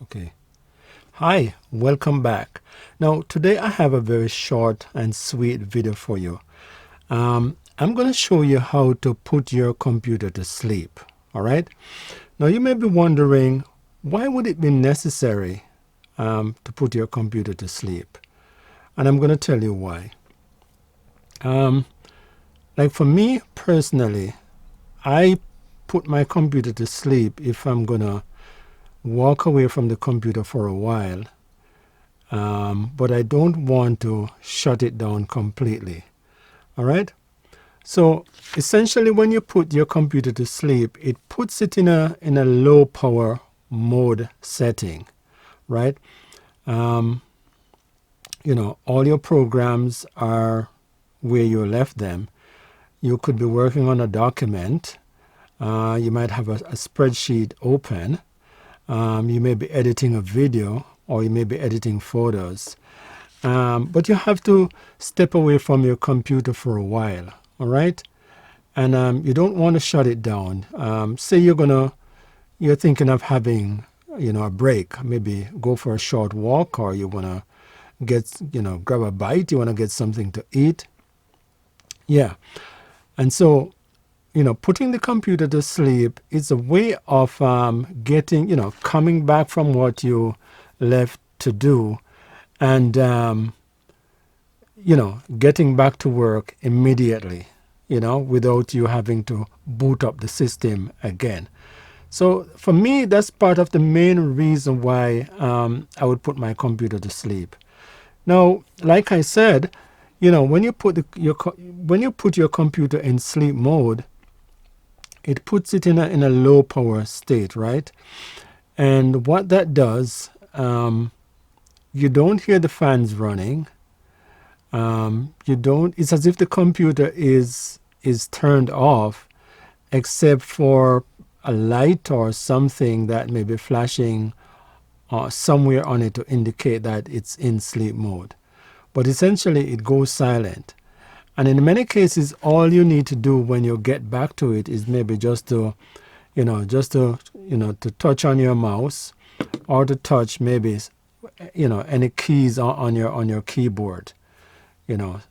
Okay. Hi, welcome back. Now, today I have a very short and sweet video for you. I'm going to show you how to put your computer to sleep. All right. Now, you may be wondering, why would it be necessary to put your computer to sleep? And I'm going to tell you why. Like for me personally, I put my computer to sleep if I'm going to walk away from the computer for a while. But I don't want to shut it down completely. All right. So essentially, when you put your computer to sleep, it puts it in a low power mode setting, right? Um, all your programs are where you left them. You could be working on a document. You might have a spreadsheet open. You may be editing a video, or you may be editing photos. But you have to step away from your computer for a while, all right? And you don't want to shut it down. Say you're thinking of having, a break. Maybe go for a short walk, or you want to grab a bite. You want to get something to eat. Yeah, and so putting the computer to sleep is a way of coming back from what you left to do, and getting back to work immediately, without you having to boot up the system again. So for me, that's part of the main reason why I would put my computer to sleep. Now, like I said, when you put your computer in sleep mode, it puts it in a low power state, right? And what that does, you don't hear the fans running. You don't. It's as if the computer is turned off, except for a light or something that may be flashing somewhere on it to indicate that it's in sleep mode. But essentially, it goes silent. And in many cases, all you need to do when you get back to it is maybe just to touch on your mouse, or to touch maybe any keys on your keyboard. you know,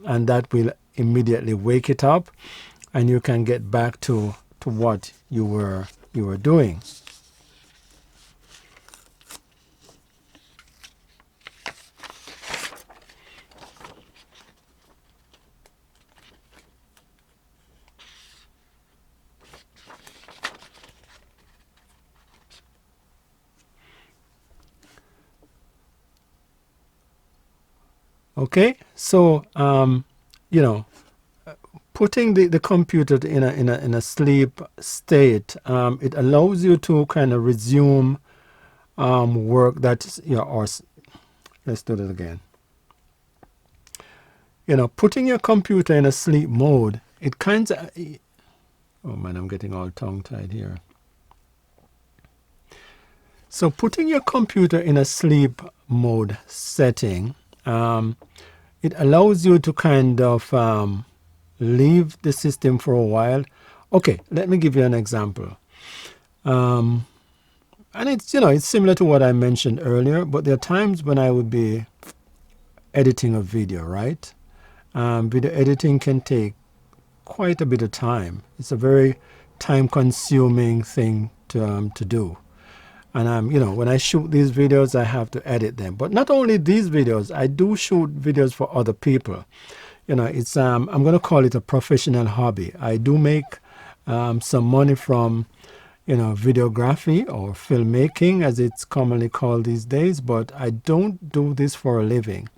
and that will immediately wake it up, and you can get back to what you were doing. Okay, so putting the computer in a sleep state, it allows you to kind of resume work that let's do that again. Putting your computer in a sleep mode, it kind of, oh man, I'm getting all tongue-tied here. So putting your computer in a sleep mode setting, it allows you to kind of leave the system for a while. Okay, let me give you an example. And it's similar to what I mentioned earlier, but there are times when I would be editing a video, right? Video editing can take quite a bit of time. It's a very time-consuming thing to do. And when I shoot these videos, I have to edit them. But not only these videos, I do shoot videos for other people. It's I'm going to call it a professional hobby. I do make some money from videography, or filmmaking as it's commonly called these days, but I don't do this for a living.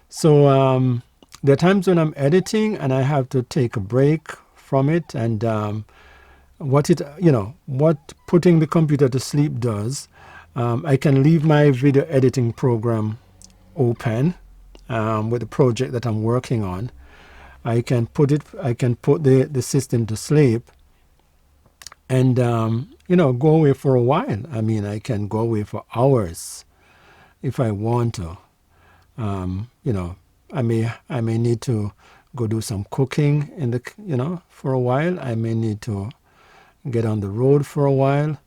So there are times when I'm editing and I have to take a break from it, and what putting the computer to sleep does, I can leave my video editing program open with the project that I'm working on. I can put the system to sleep, and go away for a while. I mean, I can go away for hours if I want to. I may need to go do some cooking for a while. I may need to get on the road for a while,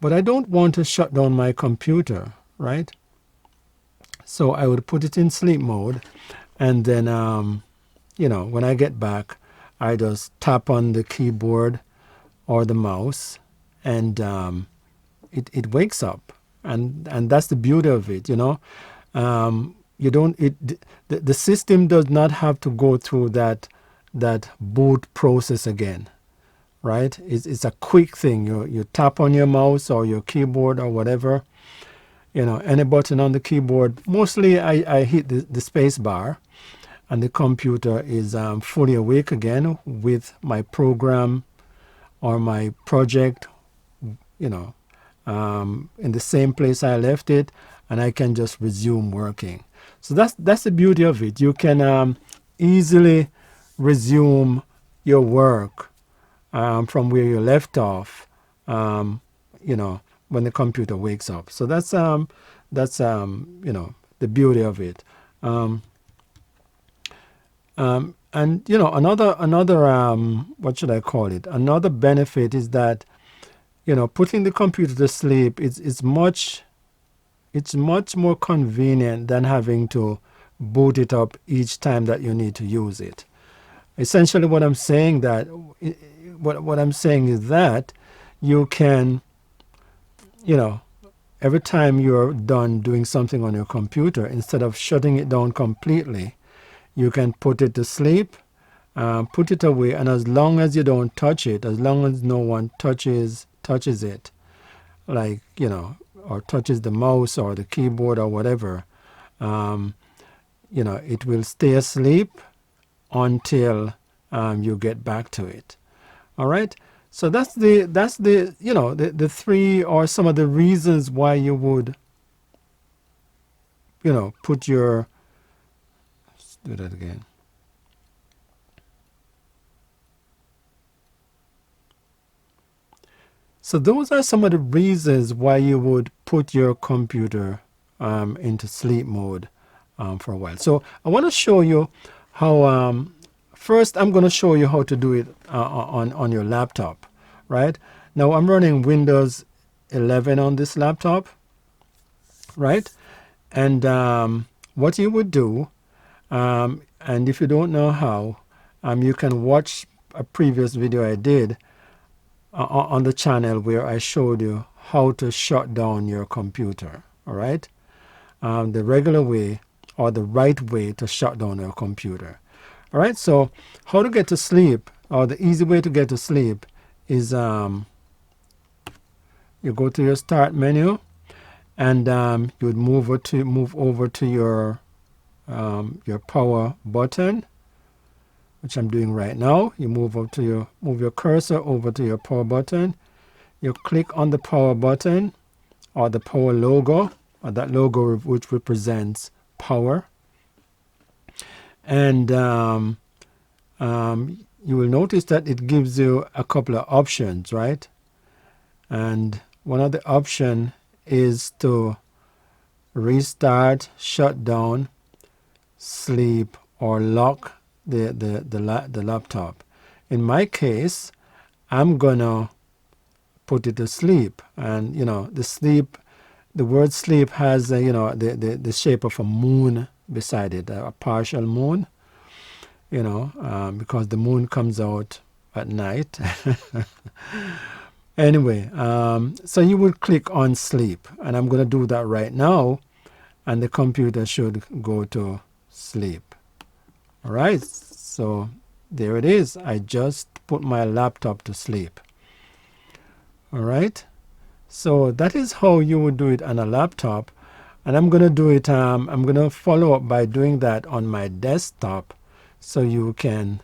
but I don't want to shut down my computer, right? So I would put it in sleep mode, and then when I get back, I just tap on the keyboard or the mouse, and it wakes up, and that's the beauty of it. You don't it the system does not have to go through that boot process again, right? It's a quick thing. You tap on your mouse or your keyboard or whatever, any button on the keyboard. Mostly I hit the space bar, and the computer is fully awake again with my program or my project, in the same place I left it, and I can just resume working. So that's the beauty of it. You can easily resume your work from where you left off, when the computer wakes up. So that's the beauty of it. And another what should I call it? Another benefit is that putting the computer to sleep is much more convenient than having to boot it up each time that you need to use it. Essentially, what I'm saying is that you can, every time you're done doing something on your computer, instead of shutting it down completely, you can put it to sleep, put it away, and as long as you don't touch it, as long as no one touches it, like, or touches the mouse or the keyboard or whatever, it will stay asleep until you get back to it. All right. So that's the three, or some of the reasons why you would put your, let's do that again. So those are some of the reasons why you would put your computer into sleep mode for a while. So I want to show you how. First, I'm going to show you how to do it on your laptop. Right now, I'm running Windows 11 on this laptop. Right, and what you would do, and if you don't know how, you can watch a previous video I did on the channel where I showed you how to shut down your computer. All right, the regular way or the right way to shut down your computer. All right, so how to get to sleep, or the easy way to get to sleep, is you go to your start menu, and you would move over to your power button, which I'm doing right now. You move your cursor over to your power button. You click on the power button, or the power logo, or that logo which represents power. And you will notice that it gives you a couple of options, right? And one of the options is to restart, shut down, sleep, or lock the laptop. In my case, I'm gonna put it to sleep, and the word sleep has the shape of a moon beside it, a partial moon, because the moon comes out at night. Anyway, so you would click on sleep, and I'm going to do that right now, and the computer should go to sleep. All right, so there it is. I just put my laptop to sleep. All right, so that is how you would do it on a laptop, and I'm going to do it. I'm going to follow up by doing that on my desktop, so you can